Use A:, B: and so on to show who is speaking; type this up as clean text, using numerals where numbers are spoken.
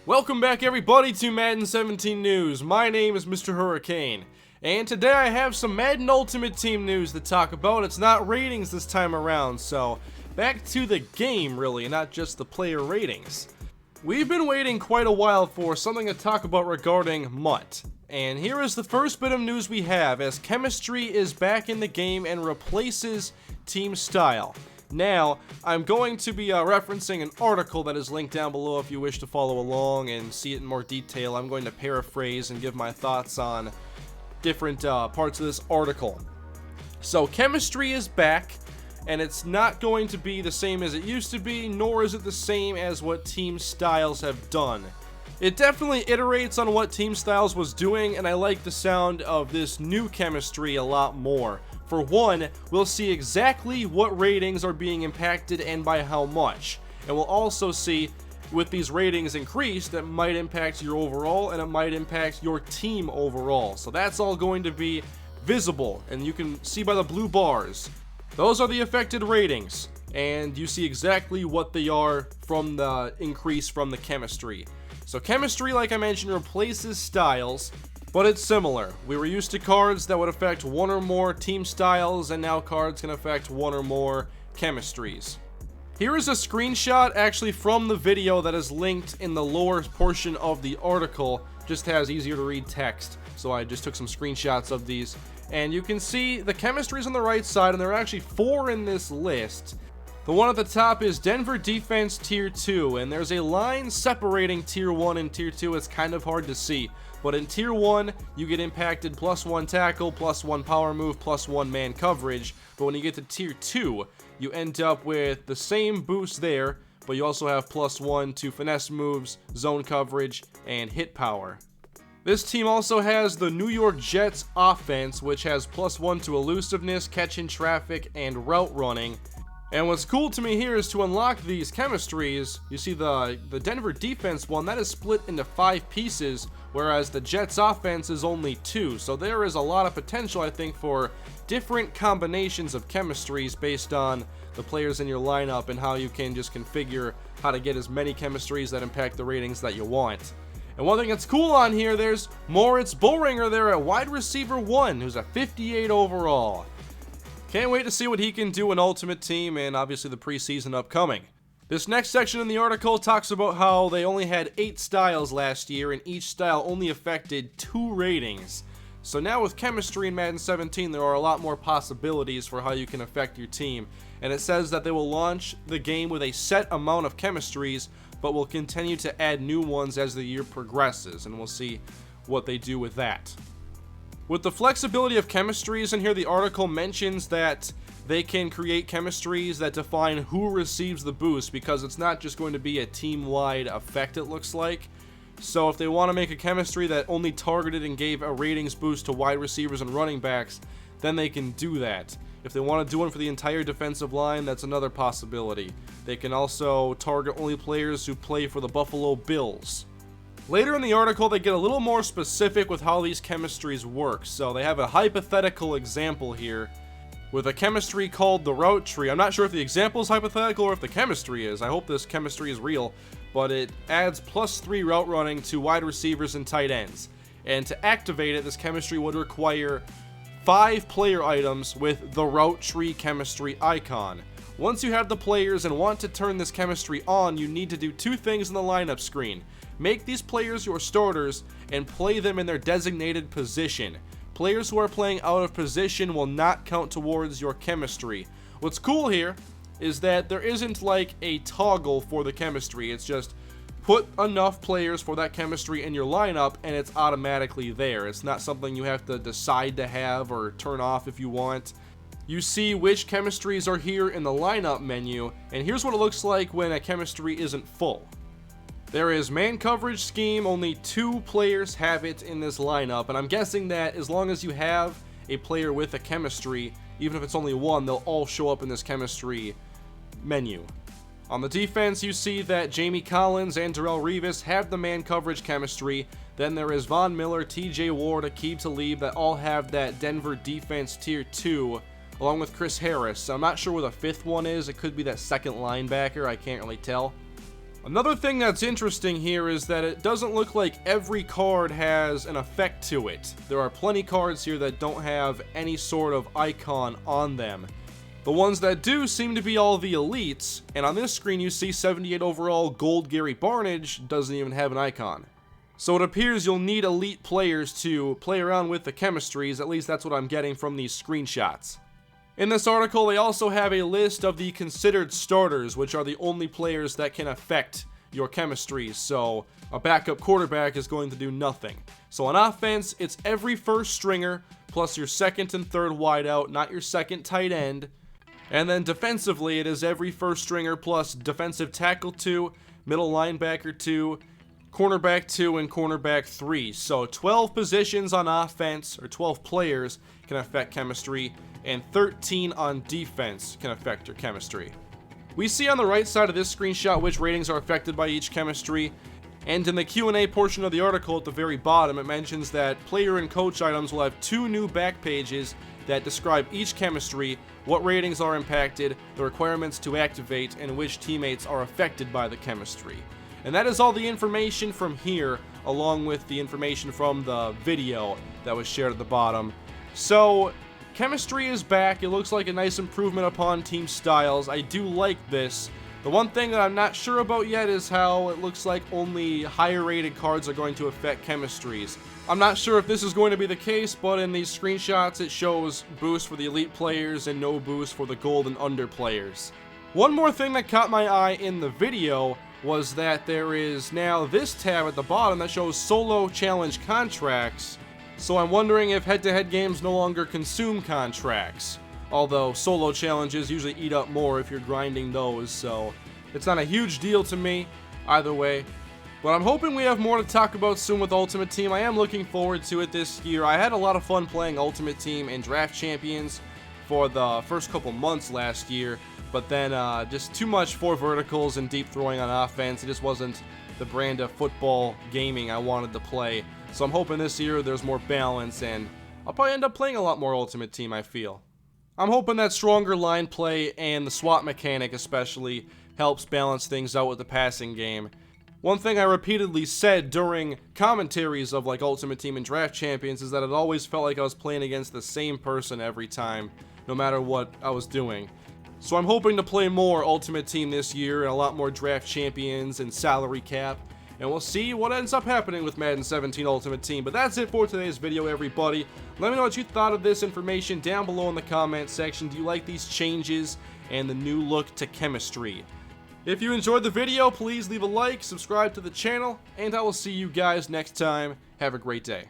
A: Welcome back everybody to Madden 17 News. My name is Mr. Hurricane, and today I have some Madden Ultimate Team news to talk about. It's not ratings this time around, so back to the game really, not just the player ratings. We've been waiting quite a while for something to talk about regarding MUT, and here is the first bit of news we have, as chemistry is back in the game and replaces team style. Now, I'm going to be referencing an article that is linked down below if you wish to follow along and see it in more detail. I'm going to paraphrase and give my thoughts on different parts of this article. So, chemistry is back, and it's not going to be the same as it used to be, nor is it the same as what team styles have done. It definitely iterates on what team styles was doing, and I like the sound of this new chemistry a lot more. For one, we'll see exactly what ratings are being impacted and by how much. And we'll also see, with these ratings increased, that might impact your overall and it might impact your team overall. So that's all going to be visible, and you can see by the blue bars. Those are the affected ratings, and you see exactly what they are from the increase from the chemistry. So chemistry, like I mentioned, replaces styles, but it's similar. We were used to cards that would affect one or more team styles, and now cards can affect one or more chemistries. Here is a screenshot actually from the video that is linked in the lower portion of the article. Just has easier to read text, so I just took some screenshots of these. And you can see the chemistries on the right side, and there are actually 4 in this list. The one at the top is Denver Defense Tier 2, and there's a line separating Tier 1 and Tier 2. It's kind of hard to see, but in Tier 1, you get impacted +1 tackle, +1 power move, +1 man coverage, but when you get to Tier 2, you end up with the same boost there, but you also have +1 to finesse moves, zone coverage, and hit power. This team also has the New York Jets offense, which has +1 to elusiveness, catch in traffic, and route running. And what's cool to me here is to unlock these chemistries, you see the Denver defense one, that is split into 5 pieces, whereas the Jets offense is only 2. So there is a lot of potential, I think, for different combinations of chemistries based on the players in your lineup and how you can just configure how to get as many chemistries that impact the ratings that you want. And one thing that's cool on here, there's Moritz Boehringer there at wide receiver 1, who's a 58 overall. Can't wait to see what he can do in Ultimate Team and obviously the preseason upcoming. This next section in the article talks about how they only had 8 styles last year and each style only affected 2 ratings. So now with chemistry in Madden 17, there are a lot more possibilities for how you can affect your team. And it says that they will launch the game with a set amount of chemistries, but will continue to add new ones as the year progresses, and we'll see what they do with that. With the flexibility of chemistries in here, the article mentions that they can create chemistries that define who receives the boost, because it's not just going to be a team-wide effect, it looks like. So if they want to make a chemistry that only targeted and gave a ratings boost to wide receivers and running backs, then they can do that. If they want to do one for the entire defensive line, that's another possibility. They can also target only players who play for the Buffalo Bills. Later in the article, they get a little more specific with how these chemistries work. So they have a hypothetical example here with a chemistry called the route tree. I'm not sure if the example is hypothetical or if the chemistry is. I hope this chemistry is real, but it adds +3 route running to wide receivers and tight ends. And to activate it, this chemistry would require 5 player items with the route tree chemistry icon. Once you have the players and want to turn this chemistry on, you need to do 2 things in the lineup screen. Make these players your starters and play them in their designated position. Players who are playing out of position will not count towards your chemistry. What's cool here is that there isn't like a toggle for the chemistry. It's just put enough players for that chemistry in your lineup and it's automatically there. It's not something you have to decide to have or turn off if you want. You see which chemistries are here in the lineup menu, and here's what it looks like when a chemistry isn't full. There is man coverage scheme, only 2 players have it in this lineup, and I'm guessing that as long as you have a player with a chemistry, even if it's only 1, they'll all show up in this chemistry menu. On the defense, you see that Jamie Collins and Darrelle Revis have the man coverage chemistry. Then there is Von Miller, TJ Ward, Aqib Talib that all have that Denver defense tier 2, along with Chris Harris. I'm not sure where the 5th one is. It could be that second linebacker. I can't really tell. Another thing that's interesting here is that it doesn't look like every card has an effect to it. There are plenty cards here that don't have any sort of icon on them. The ones that do seem to be all the elites, and on this screen you see 78 overall gold Gary Barnidge doesn't even have an icon. So it appears you'll need elite players to play around with the chemistries, at least that's what I'm getting from these screenshots. In this article, they also have a list of the considered starters, which are the only players that can affect your chemistries, so a backup quarterback is going to do nothing. So on offense, it's every first stringer, plus your second and third wideout, not your second tight end. And then defensively, it is every first stringer plus defensive tackle 2, middle linebacker 2, cornerback 2, and cornerback 3. So 12 positions on offense, or 12 players, can affect chemistry, and 13 on defense can affect your chemistry. We see on the right side of this screenshot which ratings are affected by each chemistry, and in the Q&A portion of the article at the very bottom, it mentions that player and coach items will have 2 new back pages that describe each chemistry, what ratings are impacted, the requirements to activate, and which teammates are affected by the chemistry. And that is all the information from here, along with the information from the video that was shared at the bottom. So, chemistry is back. It looks like a nice improvement upon team styles. I do like this. The one thing that I'm not sure about yet is how it looks like only higher rated cards are going to affect chemistries. I'm not sure if this is going to be the case, but in these screenshots it shows boost for the elite players and no boost for the gold and under players. One more thing that caught my eye in the video was that there is now this tab at the bottom that shows solo challenge contracts. So I'm wondering if head-to-head games no longer consume contracts. Although solo challenges usually eat up more if you're grinding those, so it's not a huge deal to me either way. But I'm hoping we have more to talk about soon with Ultimate Team. I am looking forward to it this year. I had a lot of fun playing Ultimate Team and Draft Champions for the first couple months last year, but then just too much 4 verticals and deep throwing on offense. It just wasn't the brand of football gaming I wanted to play. So I'm hoping this year there's more balance, and I'll probably end up playing a lot more Ultimate Team, I feel. I'm hoping that stronger line play and the SWAT mechanic especially helps balance things out with the passing game. One thing I repeatedly said during commentaries of like Ultimate Team and Draft Champions is that it always felt like I was playing against the same person every time, no matter what I was doing. So I'm hoping to play more Ultimate Team this year and a lot more Draft Champions and Salary Cap. And we'll see what ends up happening with Madden 17 Ultimate Team. But that's it for today's video, everybody. Let me know what you thought of this information down below in the comment section. Do you like these changes and the new look to chemistry? If you enjoyed the video, please leave a like, subscribe to the channel, and I will see you guys next time. Have a great day.